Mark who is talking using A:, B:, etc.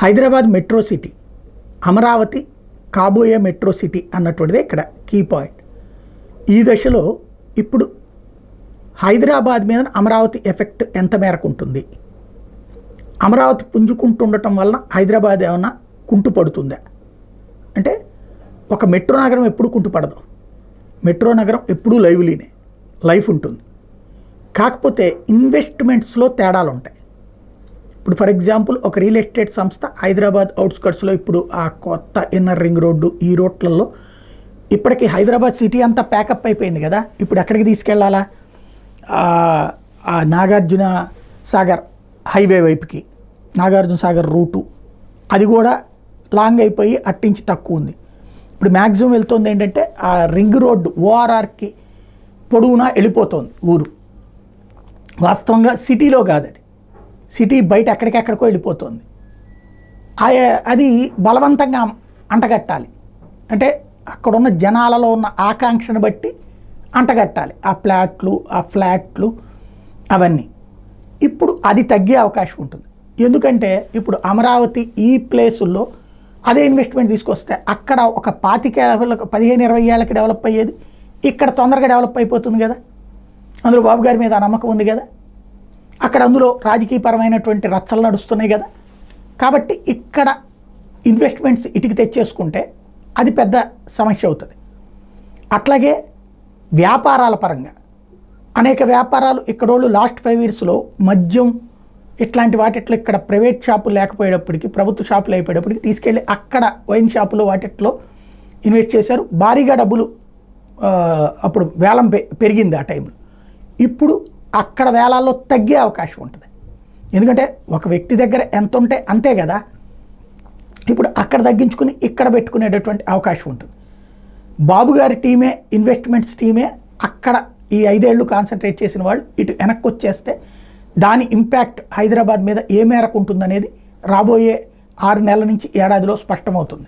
A: Hyderabad metro city, Amaravati కాబోయే metro city అన్నటువంటిదే ఇక్కడ key point. ఈ దశలో ఇప్పుడు హైదరాబాద్ మీద అమరావతి ఎఫెక్ట్ ఎంత మేరకు ఉంటుంది, అమరావతి పుంజుకుంటుండటం వలన హైదరాబాద్ ఏమన్నా కుంటుపడుతుందా అంటే, ఒక మెట్రో నగరం ఎప్పుడు కుంటుపడదు, మెట్రో నగరం ఎప్పుడూ లైఫ్ ఉంటుంది. కాకపోతే ఇన్వెస్ట్మెంట్స్లో తేడాలు ఉంటాయి. ఇప్పుడు ఫర్ ఎగ్జాంపుల్ ఒక రియల్ ఎస్టేట్ సంస్థ హైదరాబాద్ అవుట్స్కట్స్లో ఇప్పుడు ఆ కొత్త ఇన్నర్ రింగ్ రోడ్డు ఈ రోడ్లలో ఇప్పటికీ హైదరాబాద్ సిటీ అంతా ప్యాకప్ అయిపోయింది కదా, ఇప్పుడు ఎక్కడికి తీసుకెళ్లాలా, ఆ నాగార్జున సాగర్ హైవే వైపుకి, నాగార్జున సాగర్ రూటు అది కూడా లాంగ్ అయిపోయి అట్టించి తక్కువ ఉంది. ఇప్పుడు మ్యాక్సిమం వెళ్తుంది ఏంటంటే ఆ రింగ్ రోడ్డు ఓఆర్ఆర్కి పొడవునా వెళ్ళిపోతుంది ఊరు. వాస్తవంగా సిటీలో కాదు, అది సిటీ బయట ఎక్కడికెక్కడికో వెళ్ళిపోతుంది. అది బలవంతంగా అంటగట్టాలి అంటే అక్కడున్న జనాలలో ఉన్న ఆకాంక్షను బట్టి అంటగట్టాలి ఆ ఫ్లాట్లు అవన్నీ. ఇప్పుడు అది తగ్గే అవకాశం ఉంటుంది. ఎందుకంటే ఇప్పుడు అమరావతి ఈ ప్లేసుల్లో అదే ఇన్వెస్ట్మెంట్ తీసుకొస్తే అక్కడ ఒక 15-20 ఏళ్ళకి డెవలప్ అయ్యేది ఇక్కడ తొందరగా డెవలప్ అయిపోతుంది కదా, అందులో బాబు గారి మీద నమ్మకం ఉంది కదా, అక్కడ అందులో రాజకీయపరమైనటువంటి రచ్చలు నడుస్తున్నాయి కదా. కాబట్టి ఇక్కడ ఇన్వెస్ట్మెంట్స్ ఇటుకి తెచ్చేసుకుంటే అది పెద్ద సమస్య అవుతుంది. అట్లాగే వ్యాపారాల పరంగా అనేక వ్యాపారాలు ఇక్కడ వాళ్ళు లాస్ట్ 5 yearsలో మద్యం ఇట్లాంటి వాటిట్లో ఇక్కడ ప్రైవేట్ షాపులు లేకపోయేటప్పటికి ప్రభుత్వ షాపులు అయిపోయేటప్పటికి తీసుకెళ్ళి అక్కడ వైన్ షాపులు వాటిట్లో ఇన్వెస్ట్ చేశారు. భారీగా డబ్బులు అప్పుడు వేలం పెరిగింది ఆ టైంలో. ఇప్పుడు అక్కడ వేలాల్లో తగ్గే అవకాశం ఉంటుంది. ఎందుకంటే ఒక వ్యక్తి దగ్గర ఎంత ఉంటే అంతే కదా, ఇప్పుడు అక్కడ తగ్గించుకుని ఇక్కడ పెట్టుకునేటటువంటి అవకాశం ఉంటుంది. బాబు గారి టీమే, ఇన్వెస్ట్మెంట్స్ టీమే అక్కడ ఈ 5 ఏళ్ళు కాన్సన్ట్రేట్ చేసిన వాళ్ళు ఇటు వెనక్కి వచ్చేస్తే దాని ఇంపాక్ట్ హైదరాబాద్ మీద ఏ మేరకు ఉంటుందనేది రాబోయే 6 నెలల నుంచి ఏడాదిలో స్పష్టమవుతుంది.